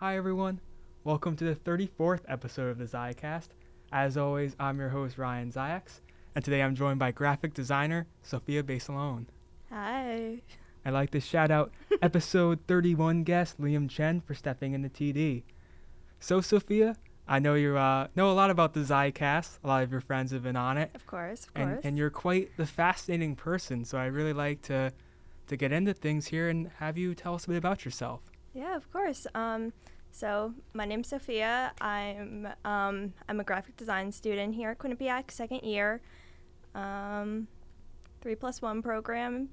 Hi everyone, welcome to the 34th episode of the Zicast. As always, I'm your host Ryan Ziax, and today I'm joined by graphic designer Sophia Basilone. Hi. I'd like to shout out episode 31 guest Liam Chen for stepping in the TD. So Sophia, I know you know a lot about the Zicast. A lot of your friends have been on it. Of course. And you're quite the fascinating person, so I really like to get into things here and have you tell us a bit about yourself. Yeah, of course. So my name's Sophia. I'm a graphic design student here at Quinnipiac, second year, 3+1 program.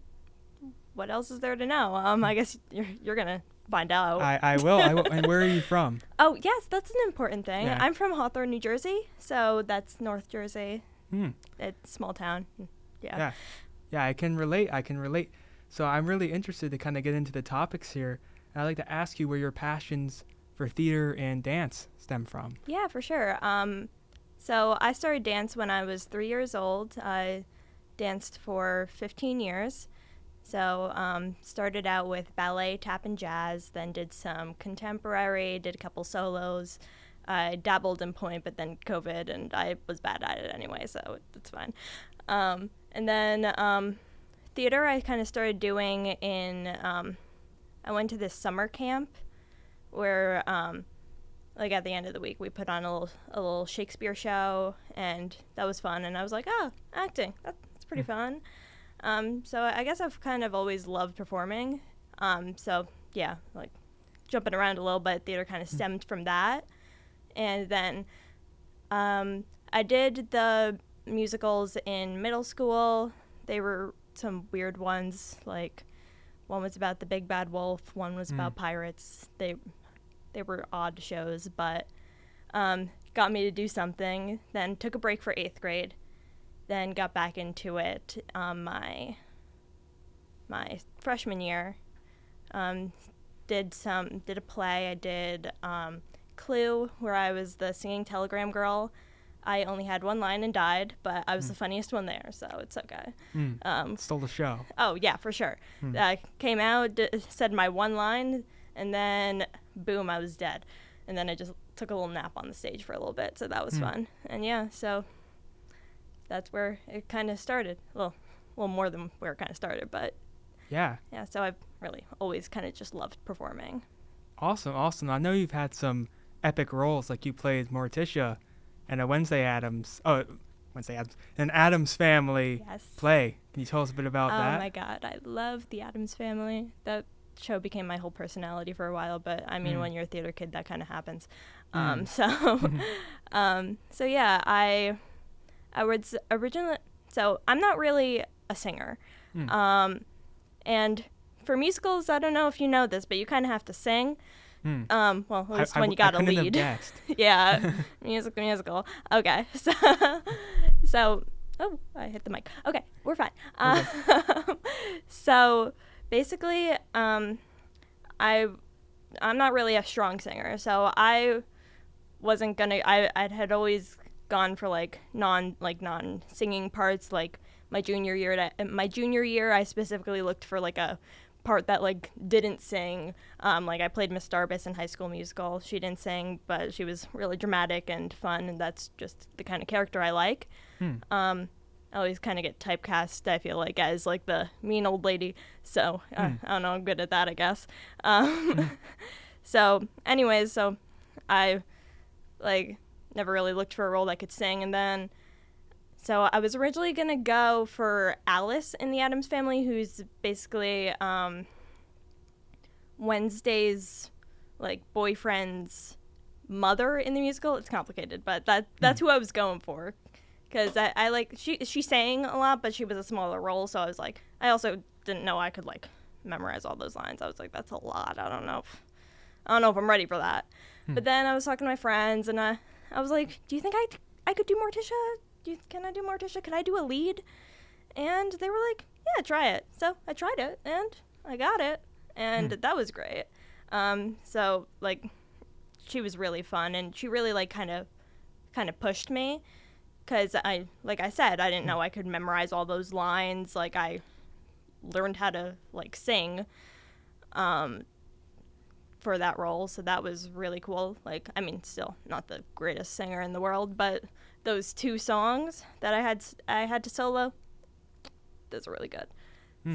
What else is there to know? I guess you're gonna find out. I will. And where are you from? Oh yes, that's an important thing. Yeah. I'm from Hawthorne, New Jersey, so that's North Jersey. It's small town. Yeah. Yeah, I can relate. So I'm really interested to kind of get into the topics here. And I'd like to ask you where your passions for theater and dance stem from. Yeah, for sure. So I started dance when I was 3 years old. I danced for 15 years. So started out with ballet, tap, and jazz, then did some contemporary, did a couple solos. I dabbled in point, but then COVID, and I was bad at it anyway, so it's fine. And then theater I kind of started doing in, I went to this summer camp where, like at the end of the week, we put on a little Shakespeare show, and that was fun. And I was like, oh, acting, that's pretty fun. So I guess I've kind of always loved performing. So yeah, like jumping around a little bit, theater kind of stemmed from that. And then I did the musicals in middle school. They were some weird ones, like one was about the big bad wolf, one was about pirates. They were odd shows, but got me to do something. Then took a break for 8th grade. Then got back into it my freshman year. Did a play. I did Clue, where I was the singing telegram girl. I only had one line and died, but I was the funniest one there, so it's okay. Stole the show. Oh yeah, for sure. Came out, said my one line, and then boom, I was dead. And then I just took a little nap on the stage for a little bit, so that was fun. And yeah, so that's where it kind of started. Well, a little more than where it kind of started, but Yeah, so I've really always kind of just loved performing. Awesome. I know you've had some epic roles, like you played Morticia in a an Addams Family play. Can you tell us a bit about that? Oh my God, I love the Addams Family. That show became my whole personality for a while, but I mean, when you're a theater kid, that kind of happens. So yeah, I was originally, so I'm not really a singer. And for musicals, I don't know if you know this, but you kind of have to sing. Well, at least when you got a lead. Yeah, musical. Okay, so oh, I hit the mic. Okay, we're fine. So basically, I'm not really a strong singer, so I wasn't gonna. I had always gone for non-singing parts. Like my junior year, I specifically looked for like a part that like didn't sing. Like I played Miss Darbus in High School Musical. She didn't sing, but she was really dramatic and fun, and that's just the kind of character I like. I always kind of get typecast, I feel like, as like the mean old lady. So I don't know, I'm good at that, I guess. So anyways, so I like never really looked for a role that could sing, and then so I was originally going to go for Alice in the Addams Family, who's basically Wednesday's like boyfriend's mother in the musical. It's complicated, but that's who I was going for, because I like she sang a lot, but she was a smaller role, so I was like, I also didn't know I could like memorize all those lines. I was like, that's a lot. I don't know if I'm ready for that. But then I was talking to my friends, and I was like, do you think I could do Morticia? Can I do Morticia? Can I do a lead? And they were like, yeah, try it. So I tried it, and I got it, and that was great. So like, she was really fun, and she really like kind of pushed me, because like I said, I didn't know I could memorize all those lines. Like I learned how to like sing, for that role, so that was really cool. Like, I mean, still not the greatest singer in the world, but those 2 songs that I had to solo, those were really good.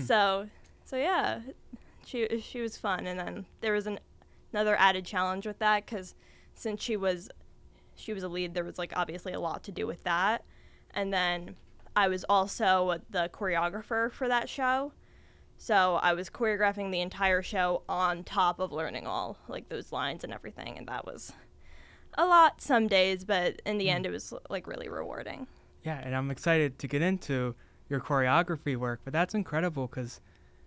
So yeah, she was fun. And then there was another added challenge with that, because since she was a lead, there was like obviously a lot to do with that. And then I was also the choreographer for that show, so I was choreographing the entire show on top of learning all like those lines and everything, and that was a lot some days, but in the end it was like really rewarding. Yeah, and I'm excited to get into your choreography work, but that's incredible because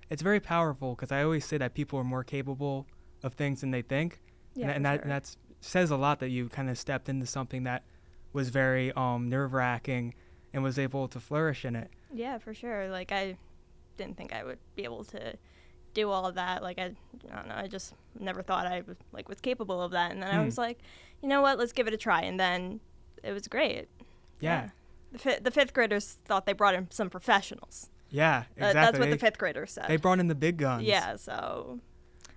it's very powerful, because I always say that people are more capable of things than they think. Yeah, and that says a lot that you kind of stepped into something that was very nerve-wracking and was able to flourish in it. Yeah, for sure. Like, I didn't think I would be able to do all of that. Like, I don't know, I just never thought I was capable of that. And then I was like, you know what, let's give it a try. And then it was great. Yeah. The fifth graders thought they brought in some professionals. Yeah, exactly. That's what the fifth graders said. They brought in the big guns. Yeah, so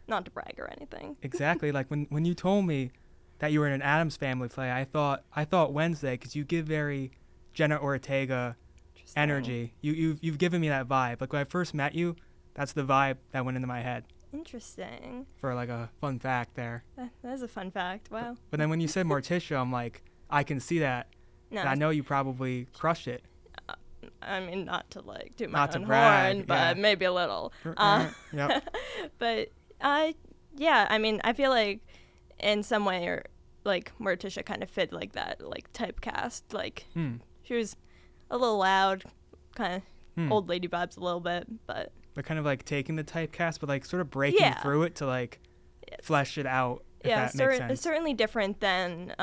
not to brag or anything. Exactly. Like when you told me that you were in an Addams Family play, I thought Wednesday, because you give very Jenna Ortega energy. You've given me that vibe. Like when I first met you, that's the vibe that went into my head. Interesting. For like a fun fact there. That is a fun fact. Wow. But then when you said Morticia, I'm like, I can see that. No. And I know you probably crushed it. I mean, not to like do my own brag, horn, but maybe a little. Yep. But yeah, I mean, I feel like in some way, or like Morticia kind of fit like that, like typecast. Like she was a little loud, kind of old lady vibes a little bit, but kind of like taking the typecast, but like sort of breaking through it to like flesh it out. Yeah, if that makes sense. It's certainly different than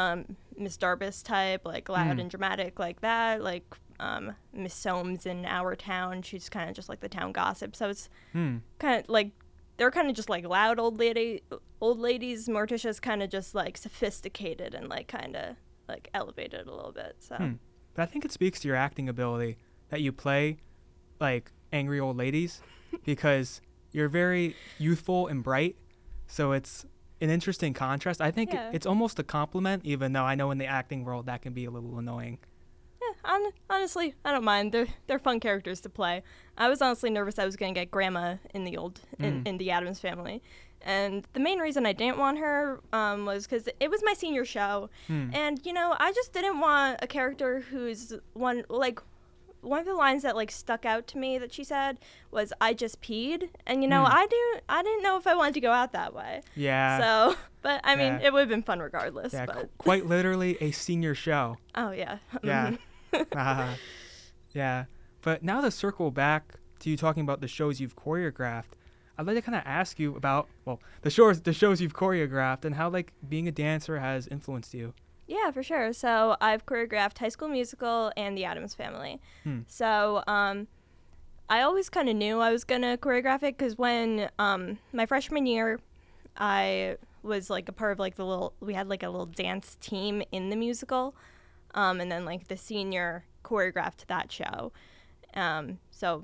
Miss Darbus type, like loud and dramatic like that. Like Miss Soames in Our Town, she's kind of just like the town gossip. So it's kind of like they're kind of just like loud old ladies. Morticia's kind of just like sophisticated and like kind of like elevated a little bit. So, but I think it speaks to your acting ability that you play like angry old ladies, because you're very youthful and bright. So it's an interesting contrast. I think it's almost a compliment, even though I know in the acting world that can be a little annoying. Yeah, honestly, I don't mind. They're fun characters to play. I was honestly nervous I was going to get Grandma in the Addams Family. And the main reason I didn't want her was because it was my senior show. And, you know, I just didn't want a character who's one of the lines that like stuck out to me that she said was, "I just peed," and you know I didn't know if I wanted to go out that way. Yeah. So, but I mean, it would have been fun regardless. Yeah, but. Quite literally a senior show. Oh yeah. Yeah. Yeah. But now to circle back to you talking about the shows you've choreographed, I'd like to kind of ask you about the shows you've choreographed and how like being a dancer has influenced you. Yeah, for sure. So I've choreographed High School Musical and The Addams Family. So I always kind of knew I was going to choreograph it, because when my freshman year, I was like a part of like we had like a little dance team in the musical. And then like the senior choreographed that show. So,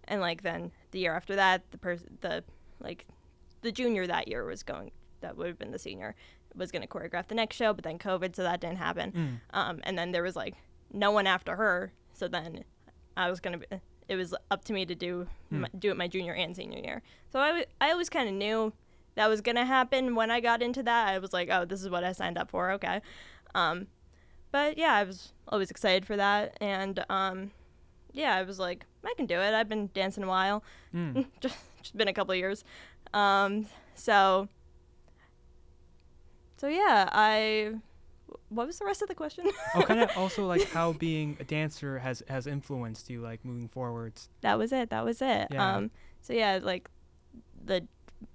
and like then the year after that, the junior that year that would have been the senior, was going to choreograph the next show, but then COVID, so that didn't happen. And then there was like no one after her, so then it was up to me to do it my junior and senior year. So I always kind of knew that was going to happen. When I got into that, I was like, oh, this is what I signed up for, okay. But yeah, I was always excited for that, and yeah, I was like, I can do it. I've been dancing a while, just been a couple of years. So yeah, what was the rest of the question? Kind of also like how being a dancer has influenced you, like moving forwards. That was it. Yeah. So yeah, like the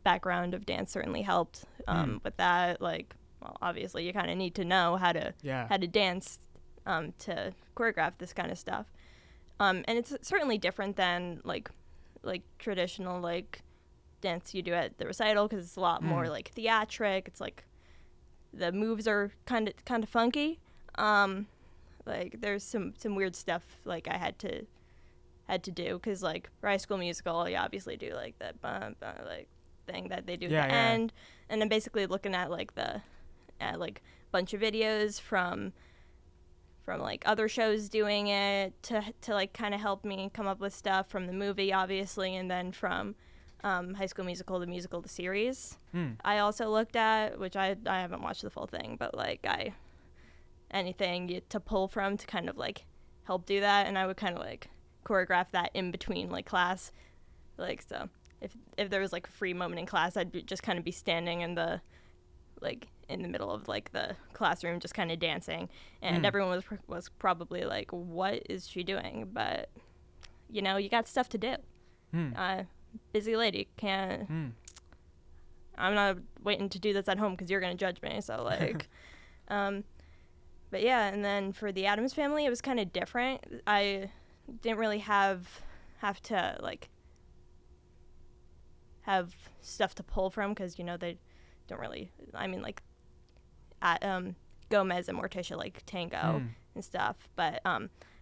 background of dance certainly helped with that. Like, well, obviously you kind of need to know how to dance to choreograph this kind of stuff. And it's certainly different than like traditional like dance you do at the recital, because it's a lot more like theatric. It's like the moves are kind of funky. Like there's some weird stuff like I had to do, because like for High School Musical, you obviously do like that like thing that they do Yeah, at the yeah. end, and I'm basically looking at like bunch of videos from like other shows doing it to like kind of help me come up with stuff from the movie, obviously, and then from High School Musical, the musical, the series. I also looked at, which I haven't watched the full thing, but like anything to pull from to kind of like help do that, and I would kind of like choreograph that in between like class, like so if there was like a free moment in class, I'd just kind of be standing in the middle of like the classroom just kind of dancing, and everyone was probably like, what is she doing? But you know, you got stuff to do. Busy lady, can't I'm not waiting to do this at home because you're gonna judge me, so like but yeah, and then for the Addams Family, it was kind of different. I didn't really have to like have stuff to pull from because, you know, they don't really, I mean, like at Gomez and Morticia like tango and stuff, but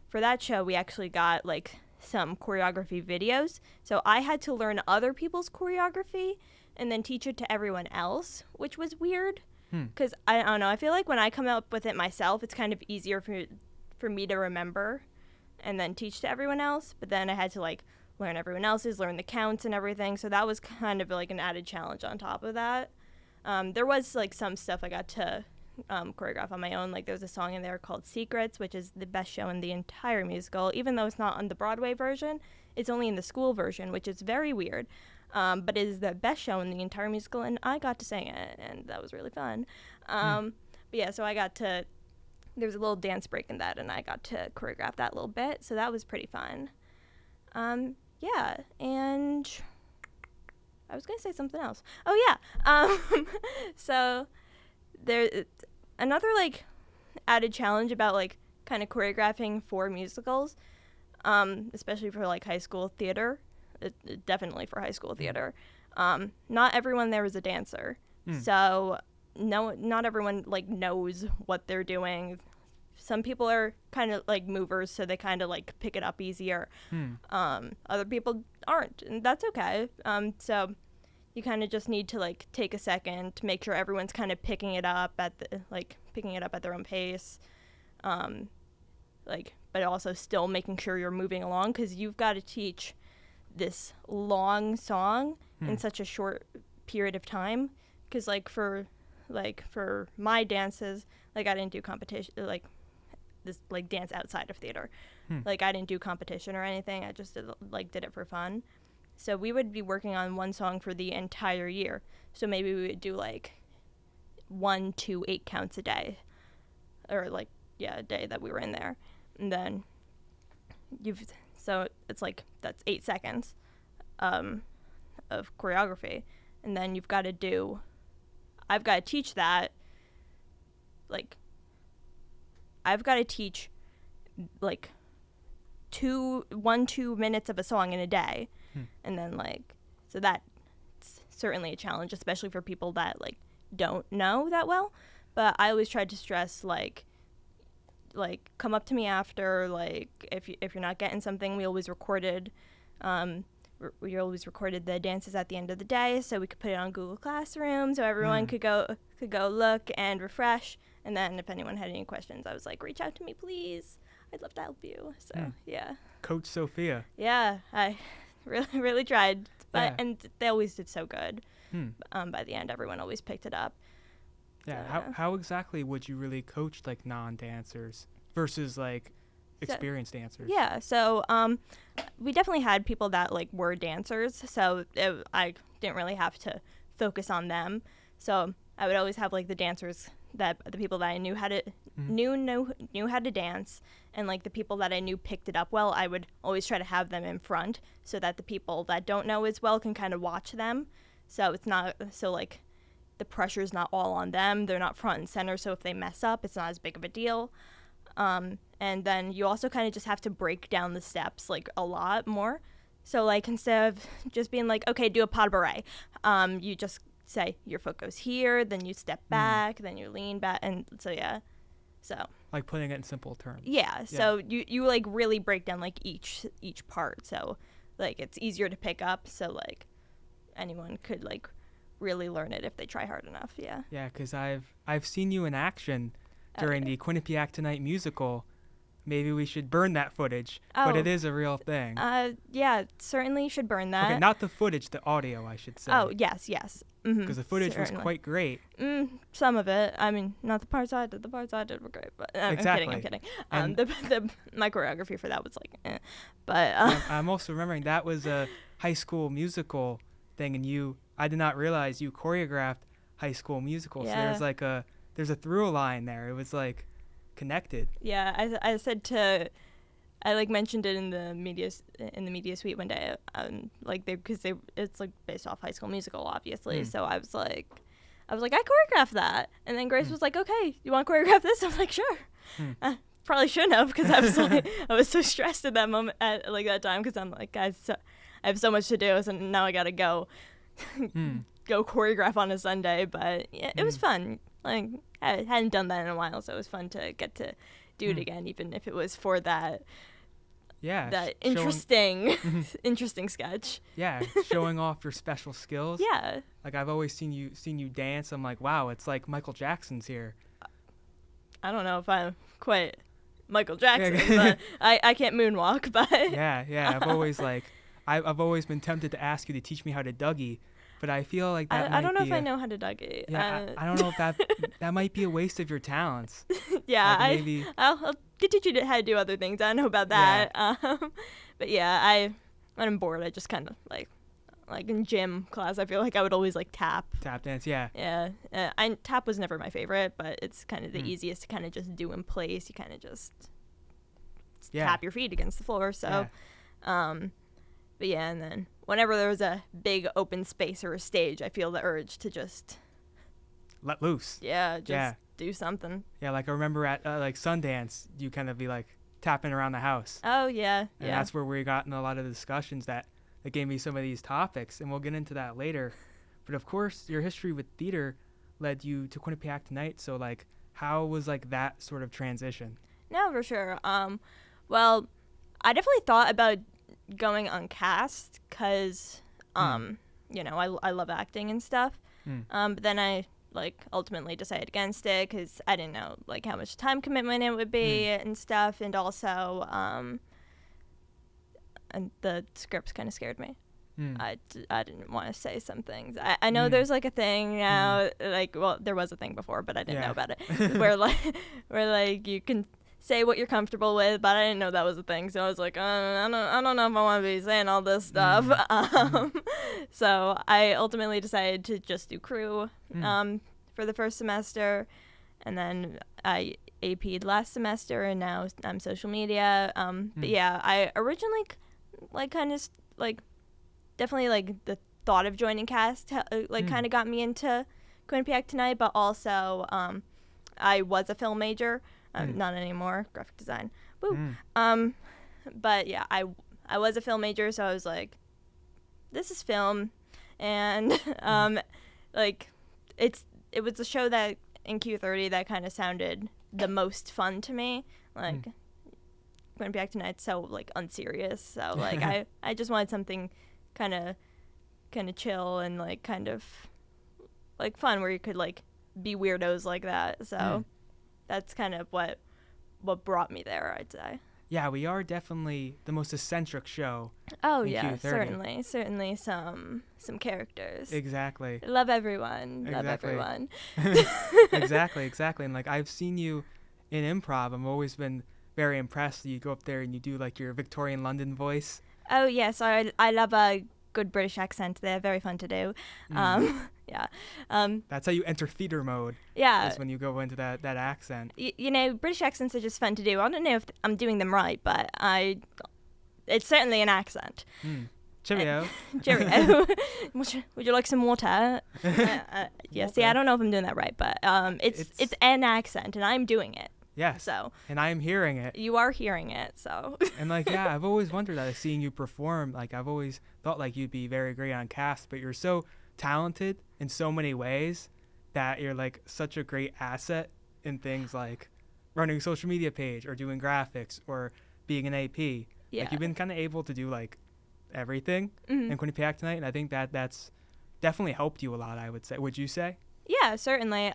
for that show we actually got like some choreography videos, so I had to learn other people's choreography and then teach it to everyone else, which was weird because I don't know, I feel like when I come up with it myself, it's kind of easier for me to remember and then teach to everyone else, but then I had to like learn everyone else's, learn the counts and everything, so that was kind of like an added challenge on top of that. There was like some stuff I got to choreograph on my own. Like there's a song in there called Secrets, which is the best show in the entire musical, even though it's not on the Broadway version. It's only in the school version, which is very weird, but it is the best show in the entire musical, and I got to sing it, and that was really fun. But yeah, so I got to, there was a little dance break in that, and I got to choreograph that a little bit, so that was pretty fun. Yeah, and I was going to say something else. Oh, yeah. So there, another, like, added challenge about, like, kind of choreographing for musicals, especially for, like, high school theater, definitely for high school theater. Not everyone there is a dancer. So not everyone, like, knows what they're doing. Some people are kind of like movers, so they kind of like pick it up easier. Other people aren't, and that's okay. So you kind of just need to like take a second to make sure everyone's kind of picking it up at their own pace. But also still making sure you're moving along, because you've got to teach this long song in such a short period of time. Because for my dances, like I didn't do competition, like this like dance outside of theater. Like I didn't do competition or anything. I just did it for fun. So we would be working on one song for the entire year. So maybe we would do like 1 to 8 counts a day, or like a day that we were in there. And then so it's like that's 8 seconds of choreography, and then I've got to teach that, like I've got to teach like 2 minutes of a song in a day. And then so that's certainly a challenge, especially for people that like don't know that well. But I always tried to stress like come up to me after, like if you're not getting something, we always recorded the dances at the end of the day, so we could put it on Google Classroom so everyone could go look and refresh. And then if anyone had any questions, I was like, reach out to me, please. I'd love to help you. So, yeah. Coach Sophia. Yeah, I really, really tried. Yeah. And they always did so good. By the end, everyone always picked it up. Yeah. So, how exactly would you really coach, like, non-dancers versus, like, experienced dancers? Yeah, so we definitely had people that, like, were dancers. So I didn't really have to focus on them. So I would always have, like, the people that I knew how to knew how to dance, and like the people that I knew picked it up well, I would always try to have them in front so that the people that don't know as well can kind of watch them. So it's not like the pressure's not all on them. They're not front and center, so if they mess up, it's not as big of a deal. And then you also kind of just have to break down the steps like a lot more. So like instead of just being like, okay, do a pas de bourrée, you just say your foot goes here, then you step back, then you lean back, and so yeah. So like putting it in simple terms. Yeah. So you like really break down like each part, so like it's easier to pick up, so like anyone could like really learn it if they try hard enough. Yeah. Yeah, because I've seen you in action during the Quinnipiac Tonight musical. Maybe we should burn that footage, but it is a real thing. Yeah, certainly should burn that. Okay, not the footage, the audio, I should say. Oh, yes. Because the footage was quite great. Some of it. I mean, not the parts I did. The parts I did were great, but Exactly. I'm kidding. My choreography for that was like, But I'm also remembering that was a High School Musical thing, and I did not realize you choreographed High School Musical. Yeah. So there's a through line there. It was like connected. Yeah, I said I like mentioned it in the media suite one day, because it's like based off High School Musical, obviously. So I was like I choreographed that, and then Grace was like, okay, you want to choreograph this? I'm like, sure. Probably shouldn't have, because I was like I was so stressed at that moment at like that time, because I'm like, guys, I have so much to do, so now I gotta go go choreograph on a Sunday. But yeah, it was fun. Like, I hadn't done that in a while, so it was fun to get to do it again, even if it was for that interesting interesting sketch. Yeah, showing off your special skills. Yeah. Like, I've always seen you dance. I'm like, wow, it's like Michael Jackson's here. I don't know if I'm quite Michael Jackson, but I can't moonwalk, but yeah. I've always been tempted to ask you to teach me how to Dougie, but I feel like that I don't know if I know how to Dougie. Yeah, I don't know if that might be a waste of your talents. Yeah, like maybe I'll teach you how to do other things. I don't know about that. Yeah. But yeah, when I'm bored, I just kind of like in gym class, I feel like I would always like tap dance. Yeah. Yeah. Tap was never my favorite, but it's kind of the easiest to kind of just do in place. You kind of just tap your feet against the floor. So, but yeah, and then whenever there was a big open space or a stage, I feel the urge to just let loose. Yeah, do something. Yeah, like I remember at like Sundance, you kind of be like tapping around the house. Oh yeah, and that's where we got in a lot of the discussions that gave me some of these topics, and we'll get into that later. But of course, your history with theater led you to Quinnipiac Tonight. So like, how was like that sort of transition? No, for sure. Well, I definitely thought about going on cast because, you know, I love acting and stuff. But then I like ultimately decided against it because I didn't know like how much time commitment it would be and stuff, and also and the scripts kind of scared me. I didn't want to say some things. I know there's like a thing now, like, well, there was a thing before, but I didn't know about it, where like you can say what you're comfortable with, but I didn't know that was a thing. So I was like, I don't know if I want to be saying all this stuff. So I ultimately decided to just do crew for the first semester, and then I AP'd last semester, and now I'm social media. But yeah, I originally like kind of like definitely like the thought of joining cast like kind of got me into Quinnipiac Tonight, but also I was a film major. Not anymore, graphic design. Woo. But yeah, I was a film major, so I was like, this is film, and like it was a show that in Q30 that kind of sounded the most fun to me. Like Quinnipiac Tonight's so like unserious, so like I just wanted something kind of chill and like kind of like fun where you could like be weirdos like that. So that's kind of what brought me there, I'd say. Yeah, we are definitely the most eccentric show. Oh yeah, Q30. certainly some characters. Exactly. Love everyone. Love everyone. Exactly. And like I've seen you in improv. I've always been very impressed. You go up there and you do like your Victorian London voice. Oh yes, I love a good British accent. They're very fun to do. Yeah. That's how you enter theater mode. Yeah. Is when you go into that accent. You know, British accents are just fun to do. I don't know if I'm doing them right, but it's certainly an accent. Cheerio. Cheerio. Would you like some water? Yeah. See, I don't know if I'm doing that right, but it's an accent, and I'm doing it. Yes. So. And I am hearing it. You are hearing it, so. And like, yeah, I've always wondered that, seeing you perform. Like, I've always thought like you'd be very great on cast, but you're so talented in so many ways that you're like such a great asset in things like running a social media page or doing graphics or being an AP. Yeah. Like, you've been kind of able to do like everything in Quinnipiac Tonight, and I think that's definitely helped you a lot, I would say. Would you say? Yeah, certainly.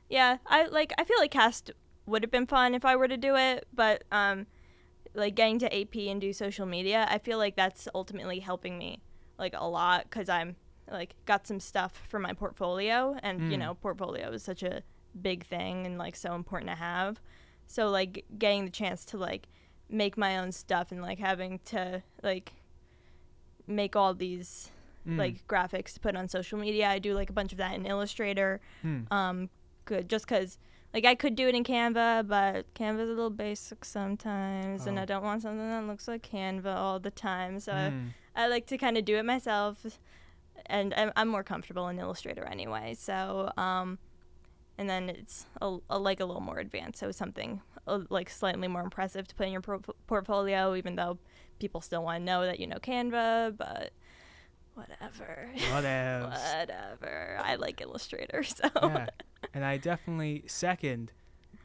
Yeah, I feel like cast would have been fun if I were to do it, but like getting to AP and do social media, I feel like that's ultimately helping me like a lot, because I'm like got some stuff for my portfolio, and you know, portfolio is such a big thing and like so important to have. So like getting the chance to like make my own stuff and like having to like make all these like graphics to put on social media. I do like a bunch of that in Illustrator. Good, just because like I could do it in Canva, but Canva's a little basic sometimes, and I don't want something that looks like Canva all the time. So I like to kind of do it myself, and I'm more comfortable in Illustrator anyway. So and then it's like a little more advanced, so something like slightly more impressive to put in your portfolio, even though people still want to know that you know Canva, but whatever. Whatever. I like Illustrator, so. Yeah, and I definitely second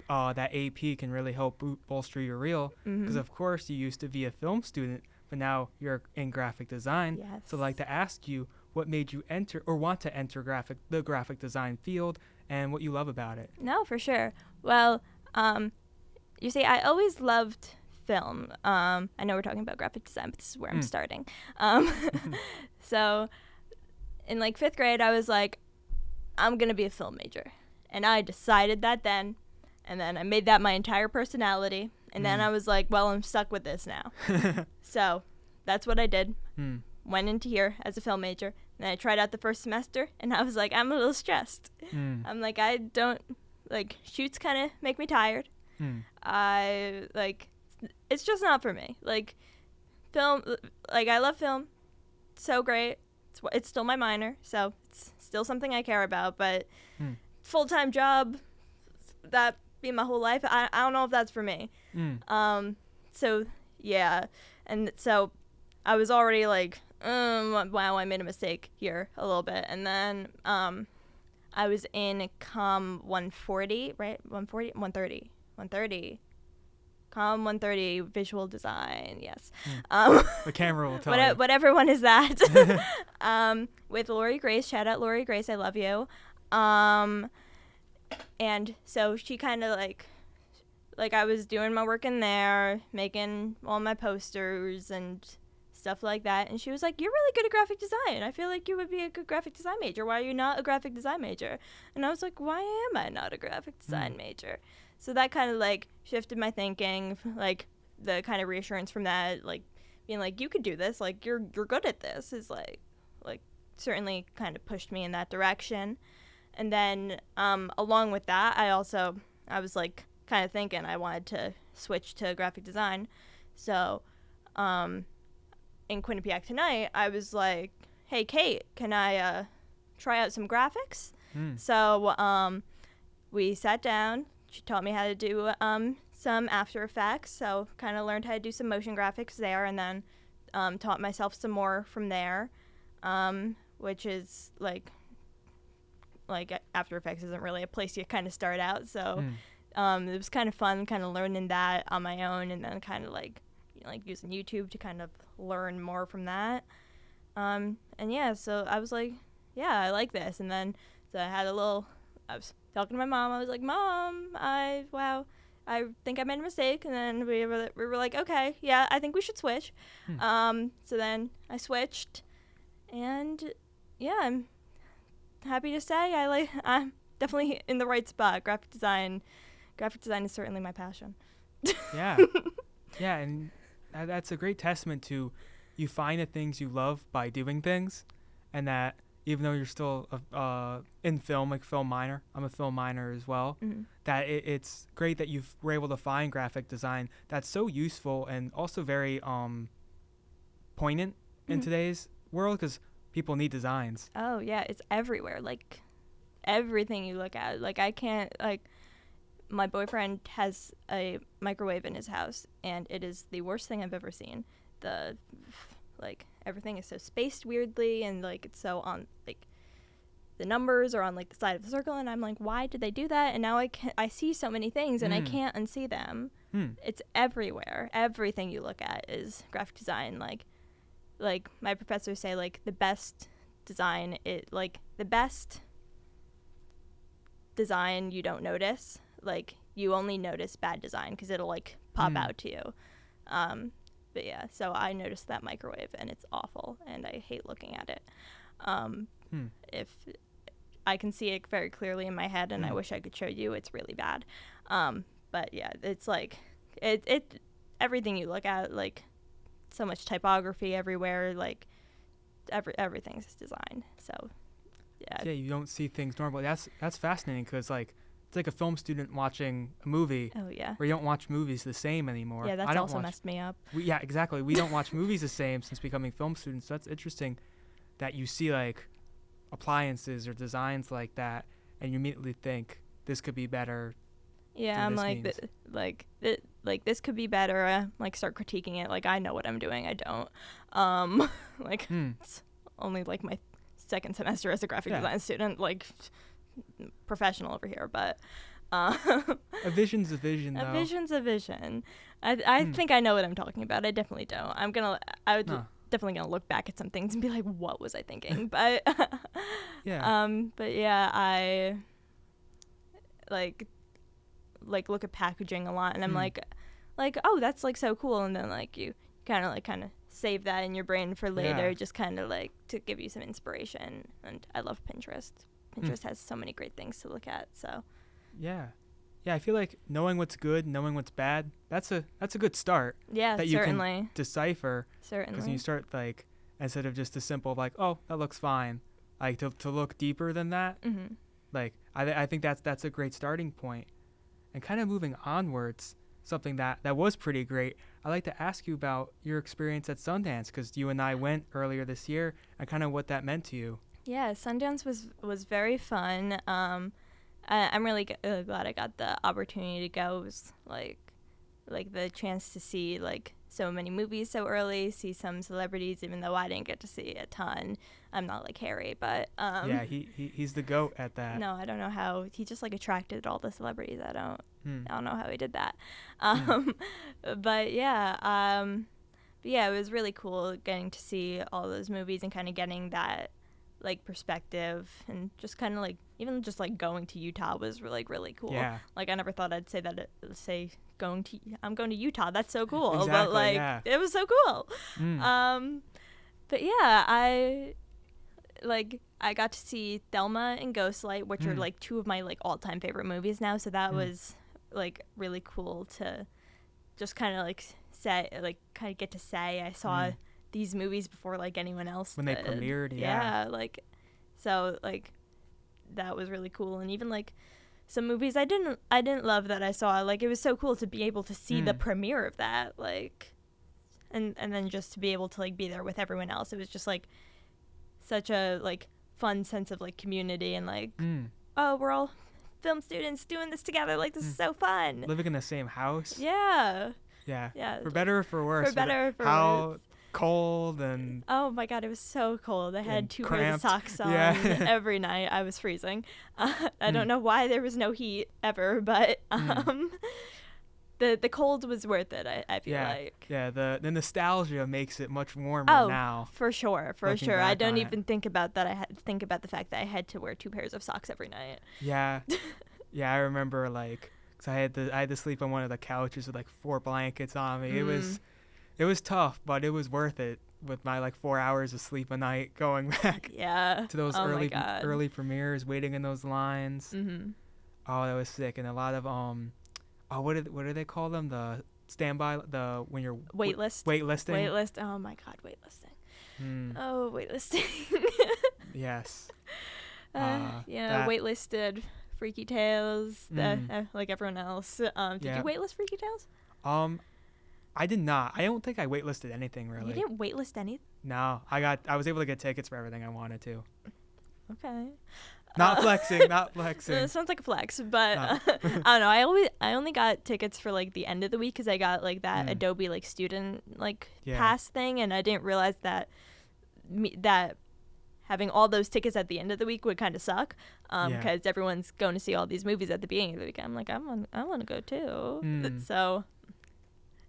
that AP can really help bolster your reel, because of course you used to be a film student, but now you're in graphic design. Yes. So I'd like to ask you, what made you enter or want to enter the graphic design field, and what you love about it? No, for sure. Well, you see, I always loved film. I know we're talking about graphic design, but this is where I'm starting. So in like 5th grade, I was like, I'm going to be a film major. And I decided that then. And then I made that my entire personality. And then I was like, well, I'm stuck with this now. So that's what I did. Went into here as a film major. And I tried out the first semester. And I was like, I'm a little stressed. I'm like, I don't, like, shoots kind of make me tired. I, like, it's just not for me. Like, film, like, I love film. So great. It's still my minor, so it's still something I care about, but full-time job, that be my whole life, I don't know if that's for me. So, yeah. And so I was already like, wow, I made a mistake here a little bit. And then I was in Com 140, right? 130. Com 130 visual design, yes. The camera will tell you. Whatever one is that. With Lori Grace, shout out Lori Grace, I love you. And so she kind of like I was doing my work in there, making all my posters and stuff like that. And she was like, you're really good at graphic design. I feel like you would be a good graphic design major. Why are you not a graphic design major? And I was like, why am I not a graphic design major? So that kind of like shifted my thinking, like the kind of reassurance from that, like being like, you could do this, like you're good at this, is like certainly kind of pushed me in that direction. And then along with that, I was like kind of thinking I wanted to switch to graphic design. So in Quinnipiac tonight, I was like, hey Kate, can I try out some graphics? So we sat down. She taught me how to do some After Effects, so kind of learned how to do some motion graphics there, and then taught myself some more from there, which is like After Effects isn't really a place you kind of start out, so it was kind of fun kind of learning that on my own, and then kind of like using YouTube to kind of learn more from that. And yeah, so I was like, yeah, I like this, and then so I was talking to my mom. I was like, Mom, I think I made a mistake. And then we were like, okay, yeah, I think we should switch. So then I switched, and yeah, I'm happy to say I'm definitely in the right spot. Graphic design is certainly my passion. Yeah, and that's a great testament to you find the things you love by doing things, and that even though you're still in film, like film minor, I'm a film minor as well, that it's great that you were able to find graphic design that's so useful and also very poignant in today's world, because people need designs. Oh, yeah, it's everywhere. Like, everything you look at. Like, I can't, like, my boyfriend has a microwave in his house, and it is the worst thing I've ever seen. Everything is so spaced weirdly, and like it's so on, like the numbers are on like the side of the circle, and I'm like, why did they do that? And now I see so many things, and I can't unsee them. It's everywhere. Everything you look at is graphic design. Like my professors say, like the best design, it like the best design you don't notice. Like you only notice bad design because it'll like pop out to you. But yeah, so I noticed that microwave and it's awful and I hate looking at it. If I can see it very clearly in my head and I wish I could show you, it's really bad. But yeah, it's like it everything you look at, like so much typography everywhere, like everything's designed. So yeah, you don't see things normally. That's fascinating because like it's like a film student watching a movie. Oh yeah, where you don't watch movies the same anymore. Yeah, that's also messed me up. Yeah, exactly. We don't watch movies the same since becoming film students. So that's interesting that you see like appliances or designs like that and you immediately think this could be better. Yeah, I'm like this could be better. Like start critiquing it. Like I know what I'm doing. I don't. It's only like my second semester as a graphic design student. Like professional over here, but a vision's a vision. Though. A vision's a vision. I think I know what I'm talking about. I definitely don't. Definitely gonna look back at some things and be like, what was I thinking? But but yeah, I like look at packaging a lot and I'm like oh, that's like so cool, and then like you kind of save that in your brain for later, just kind of like to give you some inspiration. And I love Pinterest. Pinterest has so many great things to look at. So yeah, I feel like knowing what's good, knowing what's bad, that's a good start. Yeah, that certainly. You can decipher. Certainly. Because you start like instead of just a simple like, oh, that looks fine, like to look deeper than that. Mm-hmm. Like I think that's a great starting point. And kind of moving onwards, something that was pretty great. I'd like to ask you about your experience at Sundance because you and I went earlier this year and kind of what that meant to you. Yeah, Sundance was very fun. I'm really glad I got the opportunity to go. It was like the chance to see like so many movies so early, see some celebrities, even though I didn't get to see a ton. I'm not like Harry, but yeah, he's the GOAT at that. No, I don't know how he just like attracted all the celebrities. I don't know how he did that. But yeah, it was really cool getting to see all those movies and kind of getting that like perspective, and just kind of like even just like going to Utah was really cool. Yeah. Like I never thought I'd say that. I'm going to Utah. That's so cool. Exactly, but like it was so cool. But yeah, I got to see Thelma and Ghostlight, which are like two of my like all-time favorite movies now. So that was like really cool to just kind of like get to say I saw these movies before like anyone else when did. They premiered. Yeah, like so like that was really cool. And even like some movies I didn't love that I saw, like it was so cool to be able to see the premiere of that, like and then just to be able to like be there with everyone else. It was just like such a like fun sense of like community and like oh, we're all film students doing this together, like this is so fun, living in the same house. Yeah, for better or for worse. For better or for worse. Cold and oh my god, it was so cold. I had 2 cramped. pairs of socks on every night. I was freezing. I don't know why there was no heat ever, but the cold was worth it. I feel like the nostalgia makes it much warmer now. For sure. I don't even think about that. I think about the fact that I had to wear 2 pairs of socks every night. Yeah I remember like because I had to sleep on one of the couches with like 4 blankets on me. It was tough, but it was worth it with my like 4 hours of sleep a night going back to those early premieres, waiting in those lines. Oh, that was sick. And a lot of what do they call them? The standby, when you're waitlist. Waitlist. Oh my god, waitlisting. Oh, waitlisting. Yes. Waitlisted Freaky Tales, like everyone else. Did you waitlist Freaky Tales? I did not. I don't think I waitlisted anything really. You didn't waitlist anything? No, I was able to get tickets for everything I wanted to. Okay. Not flexing. It sounds like a flex, but no. I don't know. I only got tickets for like the end of the week because I got like that Adobe like student like pass thing, and I didn't realize that that having all those tickets at the end of the week would kind of suck because everyone's going to see all these movies at the beginning of the week. I'm like, I want to go too. So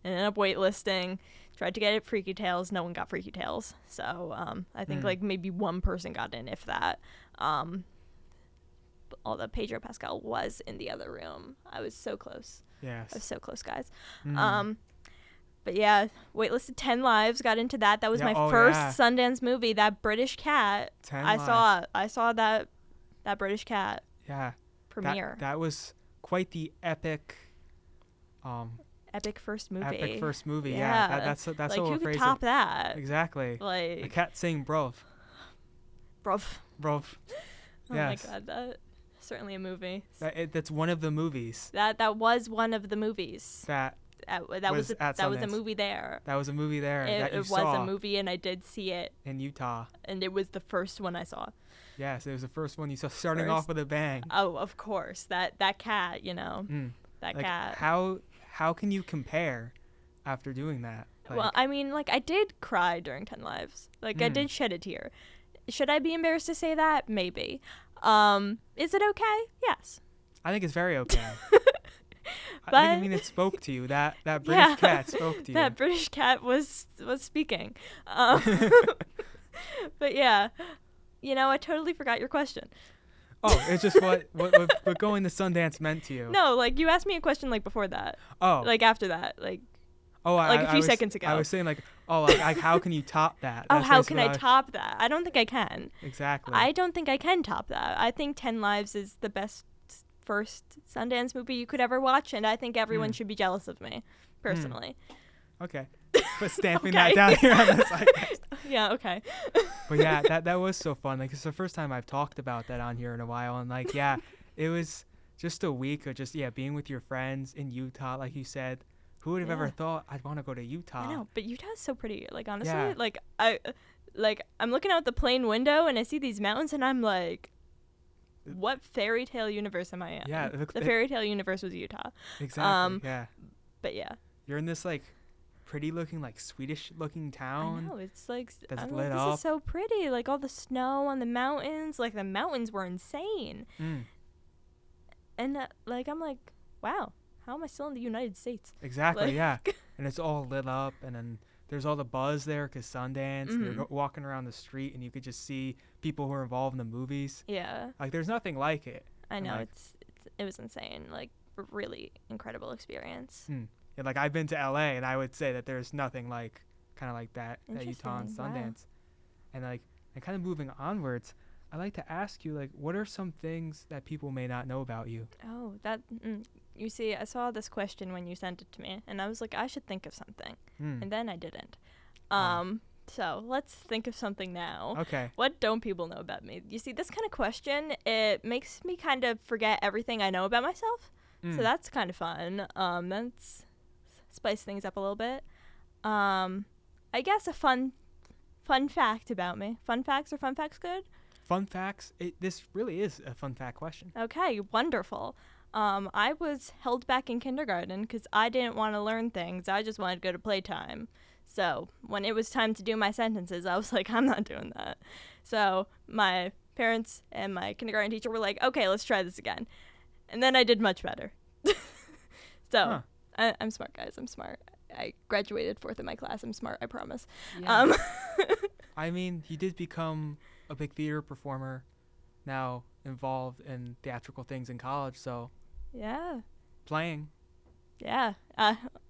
ended up waitlisting. Tried to get it Freaky Tales. No one got Freaky Tales. So I think like maybe one person got in, if that. Although Pedro Pascal was in the other room. I was so close. Yes. I was so close, guys. But yeah, waitlisted 10 Lives. Got into that. That was my first Sundance movie. That British Cat. 10 I saw that British Cat. Yeah. Premiere. That was quite the epic. Epic first movie. Epic first movie. Yeah. That's like, who could top that? Exactly. Like a cat saying "bruv." Bruv. Oh yes. My God, that's certainly a movie. That's one of the movies. That was one of the movies. That was a movie there. That was a movie there. It was a movie, and I did see it in Utah. And it was the first one I saw. Yes, it was the first one you saw, starting off with a bang. Oh, of course, that cat, you know, that like, cat. How can you compare after doing that? Like, well, I mean, like I did cry during 10 Lives. Like I did shed a tear. Should I be embarrassed to say that? Maybe. Is it okay? Yes. I think it's very okay. I mean, it spoke to you. That British cat spoke to you. That British cat was speaking. But yeah, you know, I totally forgot your question. Oh, it's just what going to Sundance meant to you. No, like you asked me a question like before that. Oh. Like after that, like. Oh, like a few seconds ago. I was saying like, oh, like how can you top that? That's how can I top that? I don't think I can. Exactly. I don't think I can top that. I think 10 Lives is the best first Sundance movie you could ever watch, and I think everyone should be jealous of me, personally. Okay. But stamping that down here on the side. Yeah, okay. But yeah, that was so fun. Like, it's the first time I've talked about that on here in a while, and like, yeah, it was just a week of just being with your friends in Utah, like you said. Who would have ever thought I'd want to go to Utah? I know, but Utah's so pretty. Like, honestly, I'm looking out the plane window and I see these mountains and I'm like, what fairy tale universe am I in? Yeah. The fairy tale universe was Utah. Exactly, yeah. But yeah. You're in this, like, pretty looking, like, Swedish looking town. I know, it's like, that's I'm lit like, up. this is so pretty. Like, all the snow on the mountains. Like, the mountains were insane. And, like, I'm like, wow. How am I still in the United States? Exactly, like, yeah. And it's all lit up, and then there's all the buzz there because Sundance. And you're walking around the street, and you could just see people who are involved in the movies. Yeah. Like, there's nothing like it. I know, like, it was insane. Like, a really incredible experience. And, like, I've been to LA, and I would say that there's nothing like, kind of like that at Utah and Sundance. Wow. And, like, and kind of moving onwards, I'd like to ask you, like, what are some things that people may not know about you? Oh, you see, I saw this question when you sent it to me, and I was like, I should think of something. And then I didn't. So let's think of something now. Okay. What don't people know about me? You see, this kind of question, it makes me kind of forget everything I know about myself. So that's kind of fun. That's spice things up a little bit. I guess a fun fact about me. Fun facts, are fun facts good? Fun facts? This really is a fun fact question. Okay, wonderful. I was held back in kindergarten because I didn't want to learn things. I just wanted to go to playtime. So when it was time to do my sentences, I was like, I'm not doing that. So my parents and my kindergarten teacher were like, okay, let's try this again. And then I did much better. So I'm smart, guys. I'm smart. I graduated 4th in my class. I'm smart, I promise. Yeah. I mean, you did become a big theater performer, now involved in theatrical things in college, so yeah, playing,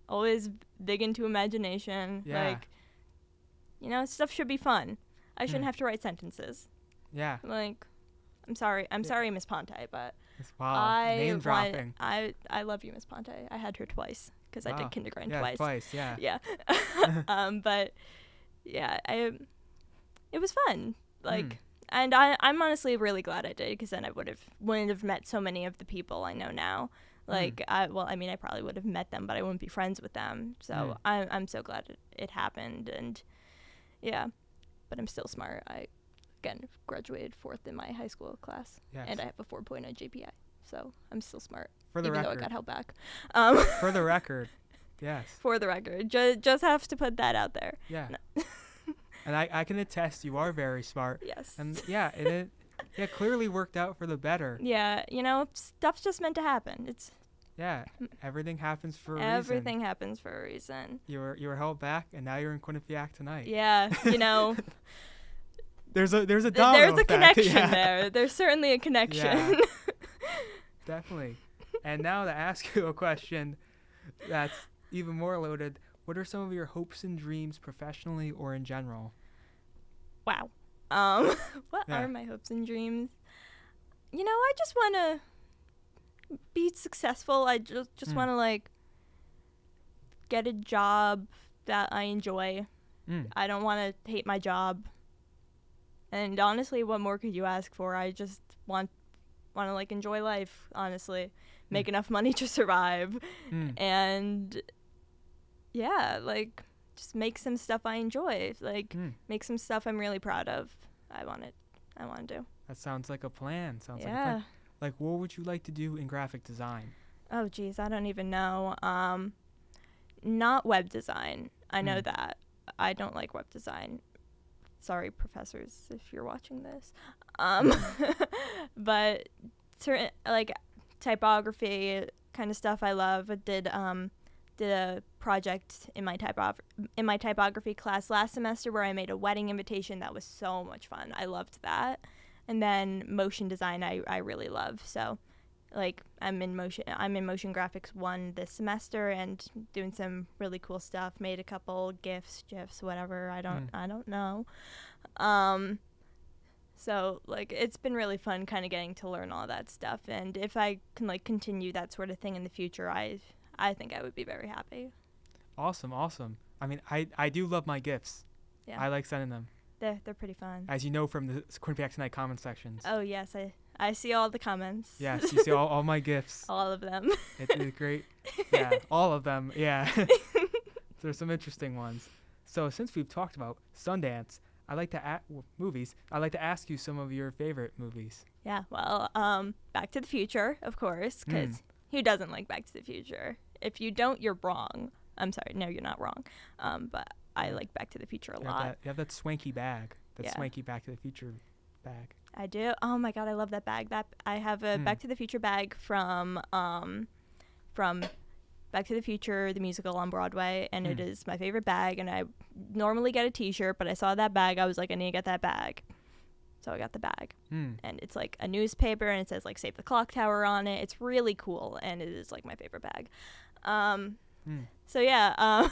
always big into imagination. Like, you know, stuff should be fun. I shouldn't have to write sentences. Like, I'm sorry Miss Ponte, but name dropping. I love you, Miss Ponte. I had her twice because I did kindergarten twice. But yeah, it was fun. Like, and I'm honestly really glad I did, because then I wouldn't have met so many of the people I know now. Like, I probably would have met them, but I wouldn't be friends with them. So I'm so glad it happened. And yeah, but I'm still smart. I, again, graduated 4th in my high school class, and I have a 4.0 GPA. So I'm still smart, even though I got held back. For the record, yes. For the record, just have to put that out there. Yeah. No. And I can attest you are very smart. Yes. And it clearly worked out for the better. Yeah, you know, stuff's just meant to happen. Yeah, everything happens for a reason. Everything happens for a reason. You were held back, and now you're in Quinnipiac tonight. Yeah, you know. There's a domino There's a effect. connection Yeah. there. There's certainly a connection. Yeah. Definitely. And now to ask you a question that's even more loaded, what are some of your hopes and dreams professionally or in general? Wow. What Yeah. are my hopes and dreams? You know, I just want to be successful. I just want to like get a job that I enjoy. I don't want to hate my job. And honestly, what more could you ask for? I just want to like enjoy life, honestly. Make enough money to survive. And yeah, like just make some stuff I enjoy. Like make some stuff I'm really proud of. I want to do. That sounds like a plan. Sounds like a Yeah. plan. Like, what would you like to do in graphic design? Oh, geez, I don't even know. Not web design. I know that. I don't like web design. Sorry, professors, if you're watching this. But certain like typography kind of stuff I love. I did a project in my typography class last semester where I made a wedding invitation. That was so much fun. I loved that. And then motion design I really love. So like I'm in motion graphics 1 this semester and doing some really cool stuff. Made a couple GIFs, whatever. I don't know. So like it's been really fun kind of getting to learn all that stuff, and if I can like continue that sort of thing in the future, I think I would be very happy. Awesome. I mean, I do love my GIFs. Yeah. I like sending them. They're pretty fun. As you know from the Quinnipiac Tonight comment sections. Oh yes, I see all the comments. Yes, you see all my GIFs. All of them. It's great. Yeah, all of them. Yeah. There's some interesting ones. So since we've talked about Sundance, movies, I'd like to ask you some of your favorite movies. Yeah, well, Back to the Future, of course, because who doesn't like Back to the Future? If you don't, you're wrong. I'm sorry, no, you're not wrong. But I like Back to the Future a lot. You have that swanky bag, Yeah. swanky Back to the Future bag. I do. Oh my god, I love that bag. I have a Back to the Future bag from Back to the Future, the musical on Broadway, and it is my favorite bag. And I normally get a T-shirt, but I saw that bag. I was like, I need to get that bag, so I got the bag. And it's like a newspaper, and it says like "Save the Clock Tower" on it. It's really cool, and it is like my favorite bag. So yeah,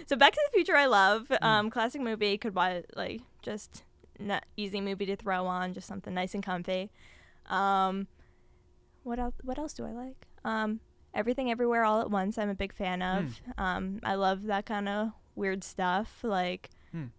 so Back to the Future I love. Classic movie, could watch, like just not easy movie to throw on, just something nice and comfy. What else do I like? Everything Everywhere All at Once I'm a big fan of. I love that kind of weird stuff, like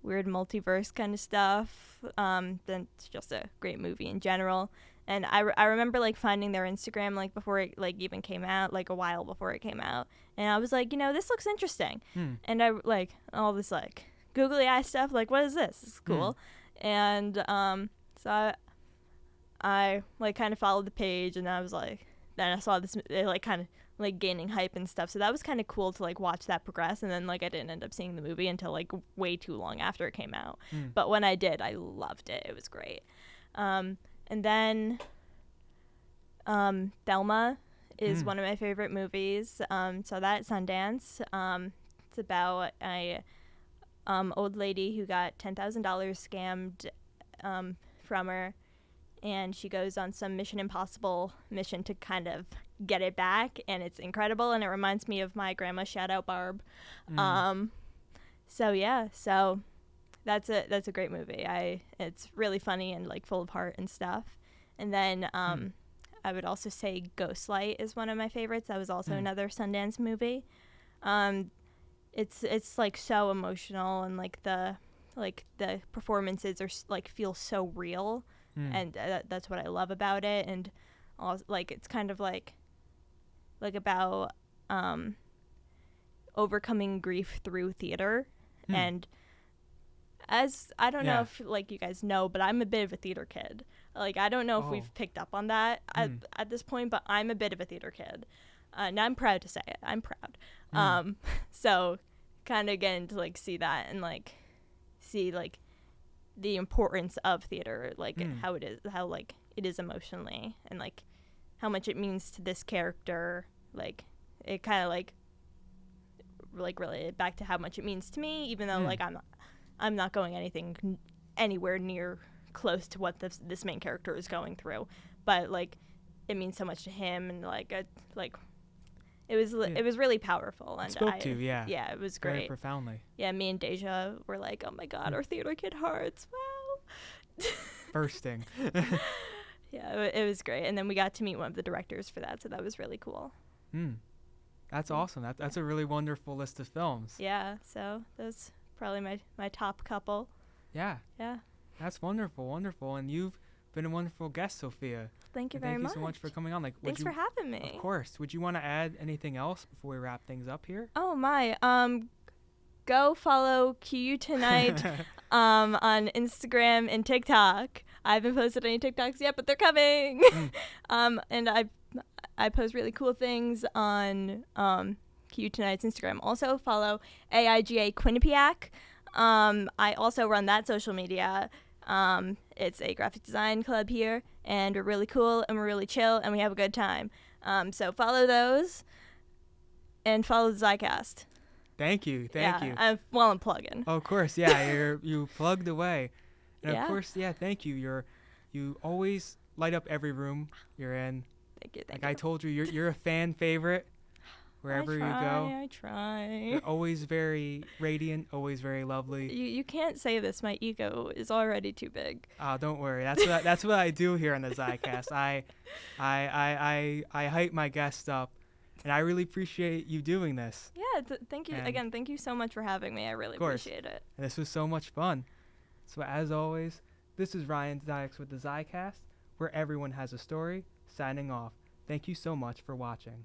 weird multiverse kind of stuff. Then it's just a great movie in general. And I remember like finding their Instagram like before it like even came out, like a while before it came out, and I was like, you know, this looks interesting. And I like all this like googly eye stuff, like what is this? This is cool. And so I like kind of followed the page, and I was like, then I saw this like kind of like gaining hype and stuff, so that was kind of cool to like watch that progress. And then like I didn't end up seeing the movie until like way too long after it came out, but when I did, I loved it. It was great. And then Thelma is one of my favorite movies. So that Sundance. It's about a old lady who got $10,000 scammed from her, and she goes on some Mission Impossible mission to kind of get it back, and it's incredible, and it reminds me of my grandma, shout out Barb. So yeah, so that's a great movie. It's really funny and like full of heart and stuff. And then I would also say Ghostlight is one of my favorites. That was also another Sundance movie. It's like so emotional, and like the performances are like feel so real, and that's what I love about it. And also, like it's kind of like about overcoming grief through theater. And as I don't know if like you guys know, but I'm a bit of a theater kid. Like I don't know if we've picked up on that at this point, but I'm a bit of a theater kid, and I'm proud to say it. I'm proud. So kind of getting to like see that and like see like the importance of theater, like how it is emotionally, and like how much it means to this character, like it kind of like related back to how much it means to me, even though like I'm not going anywhere near close to what this main character is going through, but like it means so much to him, and like it was really powerful, and it spoke to you, yeah, it was great, very profoundly. Yeah, me and Deja were like, oh my god, our theater kid hearts, wow. Bursting. Yeah, it was great, and then we got to meet one of the directors for that, so that was really cool. That's awesome. That's a really wonderful list of films. Yeah, so that's probably my top couple. Yeah. That's wonderful, and you've been a wonderful guest, Sophia. Thank you very much. Thank you so much for coming on. Thanks for having me. Of course. Would you want to add anything else before we wrap things up here? Oh my, go follow QU Tonight on Instagram and TikTok. I haven't posted any TikToks yet, but they're coming. And I post really cool things on QU Tonight's Instagram. Also follow AIGA Quinnipiac. I also run that social media. It's a graphic design club here, and we're really cool and we're really chill and we have a good time. So follow those and follow the Zicast. Thank you. I'm plugging. Oh, of course, yeah. You plugged away, and of course, thank you. You always light up every room you're in. Thank you. I told you, you're a fan favorite wherever you go. I try. You're always very radiant, always very lovely. You can't say this. My ego is already too big. Oh, don't worry. That's what I do here on the Zicast. I hype my guests up. And I really appreciate you doing this. Yeah, thank you. Again, thank you so much for having me. I really appreciate it. And this was so much fun. So as always, this is Ryan Dykes with the Zicast, where everyone has a story, signing off. Thank you so much for watching.